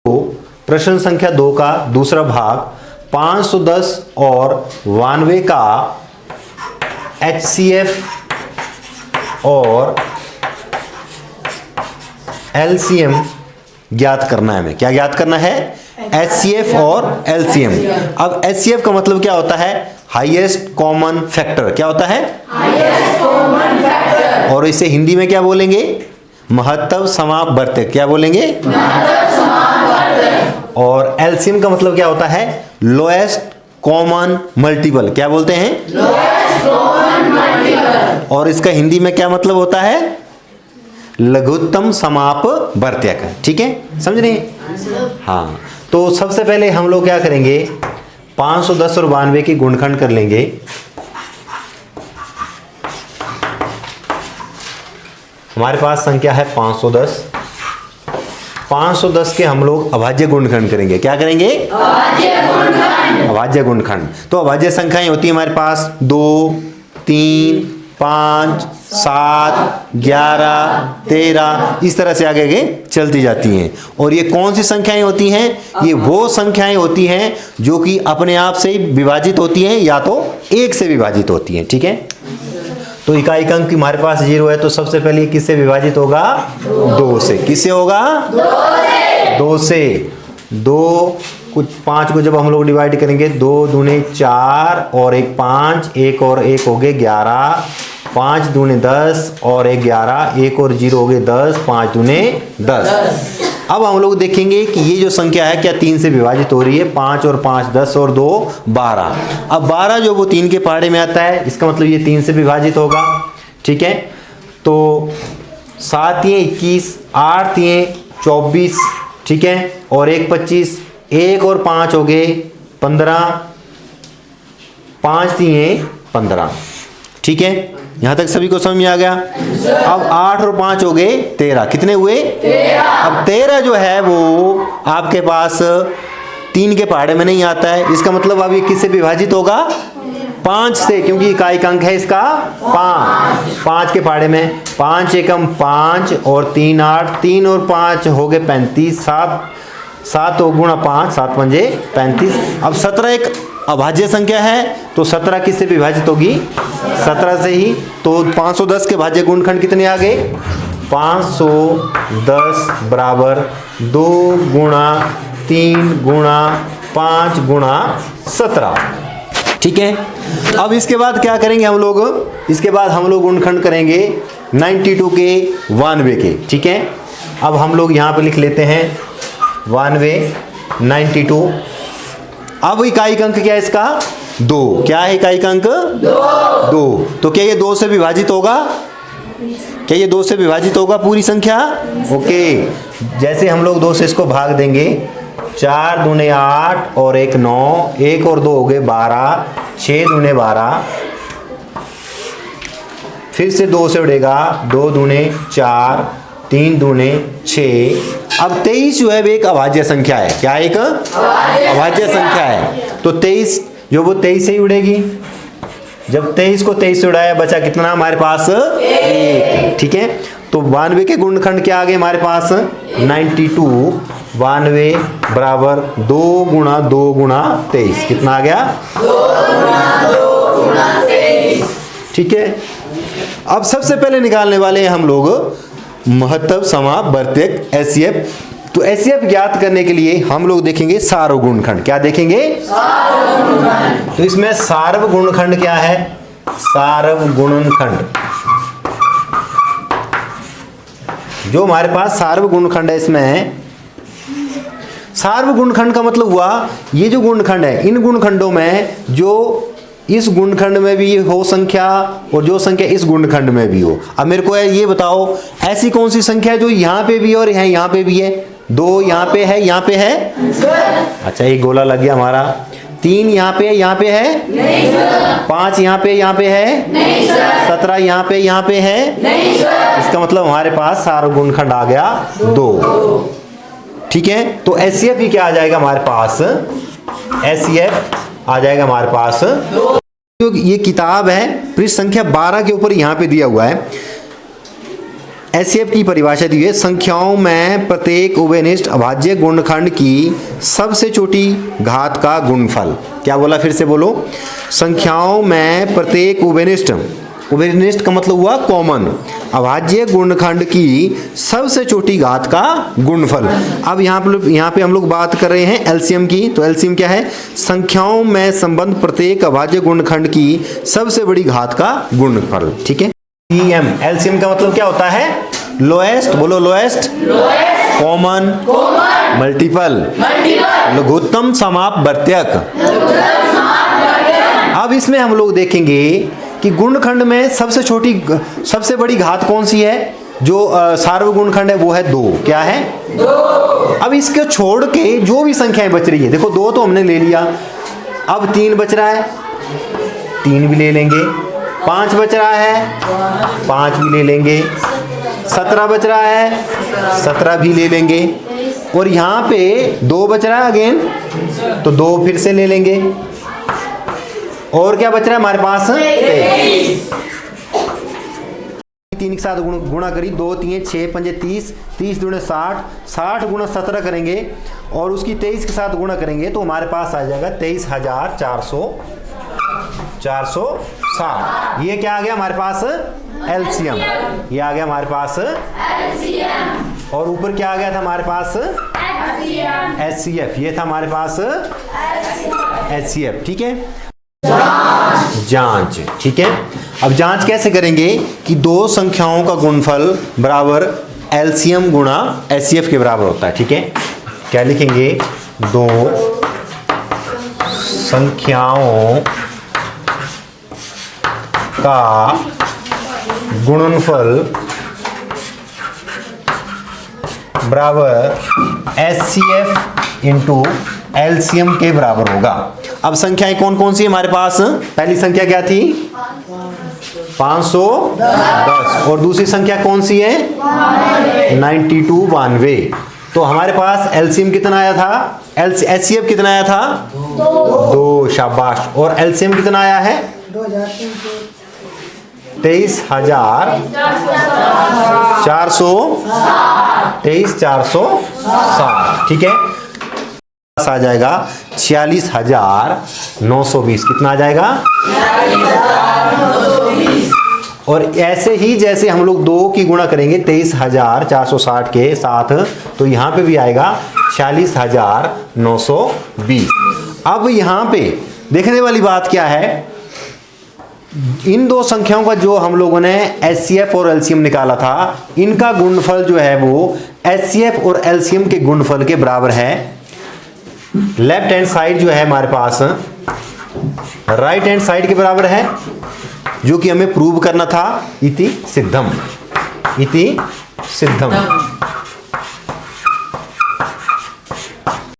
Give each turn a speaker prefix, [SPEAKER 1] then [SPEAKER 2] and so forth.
[SPEAKER 1] प्रश्न संख्या 2 का दूसरा भाग 510 और 92 का HCF और LCM ज्ञात करना है। हमें क्या ज्ञात करना है? HCF और LCM। अब HCF का मतलब क्या होता है? Highest common factor. क्या होता है? Highest common factor. और इसे हिंदी में क्या बोलेंगे? महत्तम समापवर्त्य। क्या बोलेंगे? महत्तम समापवर्त्य। और LCM का मतलब क्या होता है? Lowest common multiple. क्या बोलते हैं? Lowest common multiple. और इसका हिंदी में क्या मतलब होता है? लघुत्तम समापवर्त्यक। ठीक है, समझ रहे हैं? हाँ, तो सबसे पहले हम लोग क्या करेंगे? 510 और 92 की गुणनखंड कर लेंगे। हमारे पास संख्या है 510। 510 के हम लोग अभाज्य गुणनखंड करेंगे। क्या करेंगे? अभाज्य गुणनखंड। अभाज्य गुणनखंड। तो अभाज्य संख्याएं होती है हमारे पास 2, 3, 5, 7, 11, 13, इस तरह से आगे चलती जाती हैं। और ये कौन सी संख्याएं होती हैं? ये वो संख्याएं होती हैं जो कि अपने आप से विभाजित होती हैं या तो 1 से विभाजित होती हैं। ठीक है, तो इकाई अंक हमारे पास 0 है, तो सबसे पहले किससे विभाजित होगा? 2 से। किससे होगा? 2 से। 2 कुछ 5 को जब हम लोग डिवाइड करेंगे, 2 दूने 4 और 1 5, 1 और 1 हो गए 11, 5 दूने 10 और 1 11, 1 और 0 हो गए 10, 5 दूने 10। अब हम लोग देखेंगे कि ये जो संख्या है क्या 3 से विभाजित हो रही है? 5 और 5 10 और 2 12। अब 12 जो वो 3 के पहाड़े में आता है, इसका मतलब ये 3 से विभाजित होगा। ठीक है, तो 7 तिये 21, 8 तिये 24, ठीक है, और 1 25, 1 और 5 हो गए 15, 5 तिये 15। ठीक है, यहां तक सभी को समझ में आ गया? अब 8 और 5 हो गए 13। कितने हुए? 13। अब 13 जो है वो आपके पास 3 के पहाड़े में नहीं आता है। इसका मतलब अब ये किससे विभाजित होगा? 5 से, क्योंकि इकाई अंक है इसका 5। 5 के पहाड़े में 5 एकम 5 और 3 8, 3 और 5 हो गए 35, 7 गुणा 5, 7 पंजे 35। अब 17 एक अभाज्य संख्या है, तो 17 किससे विभाजित होगी? 17 से ही। तो 510 के भाज्य गुणनखंड कितने आ गए? 510 बराबर 2 गुणा 3 गुणा 5 गुणा 17। ठीक है, अब इसके बाद क्या करेंगे हम लोग? इसके बाद हम लोग गुणनखंड करेंगे 92 के 92 के। ठीक है, अब हम लोग यहाँ पे लिख लेते हैं 92 92। अब इकाई अंक क्या है इसका? 2। क्या है इकाई अंक? 2। तो क्या ये 2 से विभाजित होगा? क्या ये 2 से विभाजित होगा पूरी संख्या? ओके, जैसे हम लोग 2 से इसको भाग देंगे, 4 दूने 8 और 1 9, 1 और 2 हो गए 12, 6 दूने 12, फिर से 2 से उड़ेगा, 2 दूने 4, 3 दूने 6। अब 23 जो है वो एक अभाज्य संख्या है। क्या एक अभाज्य संख्या है? तो 23 जो वो 23 से ही उड़ेगी। जब 23 को 23 से उड़ाया, बचा कितना हमारे पास? 1। ठीक है, तो 92 के गुणनखंड क्या आ गए हमारे पास? 92। 92 बराबर 2 गुणा 2 गुणा 23। कितना आ गया? 2 गुणा 2 गुणा 23। ठीक है, अब सबसे पहले निकालने वाले हैं हम लोग महत्तम समापवर्त्यक HCF। तो HCF ज्ञात करने के लिए हम लोग देखेंगे सार्व गुणनखंड। क्या देखेंगे? सार्व गुणनखंड। तो इसमें सार्व गुणनखंड क्या है? सार्व गुणनखंड जो हमारे पास सार्व गुणनखंड है, इसमें सार्व गुणनखंड का मतलब हुआ ये जो गुणनखंड है, इन गुणनखंडों में जो इस गुणनखंड में भी हो संख्या और जो संख्या इस गुणनखंड में भी हो। अब मेरे को ये बताओ, ऐसी कौन सी संख्या है जो यहाँ पे भी है और यहाँ पे भी है? 2 यहाँ पे है, यहाँ पे है। अच्छा, एक गोला लग गया हमारा। 3 यहाँ पे है, नहीं सर। 5 यहाँ पे है, नहीं सर। 17 यहाँ पे है, नहीं सर। इसका मतलब हमारे पास सार्व गुणनखंड आ गया 2। ठीक है, तो HCF ही क्या आ जाएगा हमारे पास? HCF आ जाएगा हमारे पास। ये किताब है पृष्ठ संख्या 12 के ऊपर यहाँ पे दिया हुआ है। एचसीएफ की परिभाषा दी है, संख्याओं में प्रत्येक उभयनिष्ठ अभाज्य गुणनखंड की सबसे छोटी घात का गुणनफल। क्या बोला, फिर से बोलो। संख्याओं में प्रत्येक उभयनिष्ठ, उभयनिष्ठ का मतलब हुआ कॉमन, अभाज्य गुणनखंड की सबसे छोटी घात का गुणनफल। अब यहाँ पे हम लोग बात कर रहे हैं एलसीएम की। तो एलसीएम क्या है, संख्याओं में संबंध प्रत्येक अभाज्य गुणनखंड की सबसे बड़ी घात का गुणनफल। ठीक है। एम एलसीएम का मतलब क्या होता है, लोएस्ट, बोलो लोएस्ट, कॉमन मल्टीपल, लघुत्तम समापवर्तक। अब इसमें हम लोग देखेंगे कि गुणनखंड में सबसे छोटी, सबसे बड़ी घात कौन सी है। जो सार्वगुणनखंड है वो है 2। क्या है, 2। अब इसके छोड़ के जो भी संख्याएं बच रही है, देखो 2 तो हमने ले लिया, अब 3 बच रहा है, 3 भी ले लेंगे। 5 बच रहा है, 5 भी ले लेंगे। 17 बच रहा है, 17 भी ले लेंगे। और यहाँ पे 2 बच रहा है अगेन, तो 2 फिर से ले लेंगे। और क्या बच रहा है हमारे पास, 3 के साथ गुणा करी, 2 3 6 5 30, 30 दूने 60, 60 गुणा 17 करेंगे और उसकी 23 के साथ गुणा करेंगे तो हमारे पास आ जाएगा 23,460। ये क्या आ गया हमारे पास, एलसीएम। ये आ गया हमारे पास एलसीएम। और ऊपर क्या आ गया था हमारे पास, एचसीएफ। ये था हमारे पास एचसीएफ। ठीक है, जांच। ठीक है, अब जांच कैसे करेंगे कि दो संख्याओं का गुणनफल बराबर एलसीएम गुणा एचसीएफ के बराबर होता है। ठीक है, क्या लिखेंगे, दो संख्याओं का गुणनफल बराबर एचसीएफ इंटू एलसीएम के बराबर होगा। अब संख्याएं कौन कौन सी है हमारे पास, पहली संख्या क्या थी, 510। और दूसरी संख्या कौन सी है, 92, 92। तो हमारे पास एलसीएम कितना आया था, एचसीएफ कितना आया था, 2। शाबाश। और एलसीएम कितना आया है, 23,460। ठीक है, आ जाएगा 46,920। कितना आ जाएगा, 46,920। और ऐसे ही जैसे हम लोग 2 की गुणा करेंगे 23,460 के साथ, तो यहां पे भी आएगा 46,920। अब यहां पे देखने वाली बात क्या है, इन दो संख्याओं का जो हम लोगों ने एचसीएफ और एलसीएम निकाला था, इनका गुणनफल जो है वो एचसीएफ और एलसीएम के गुणनफल के बराबर है। लेफ्ट हैंड साइड जो है हमारे पास राइट हैंड साइड के बराबर है, जो कि हमें प्रूव करना था। इति सिद्धम, इति सिद्धम।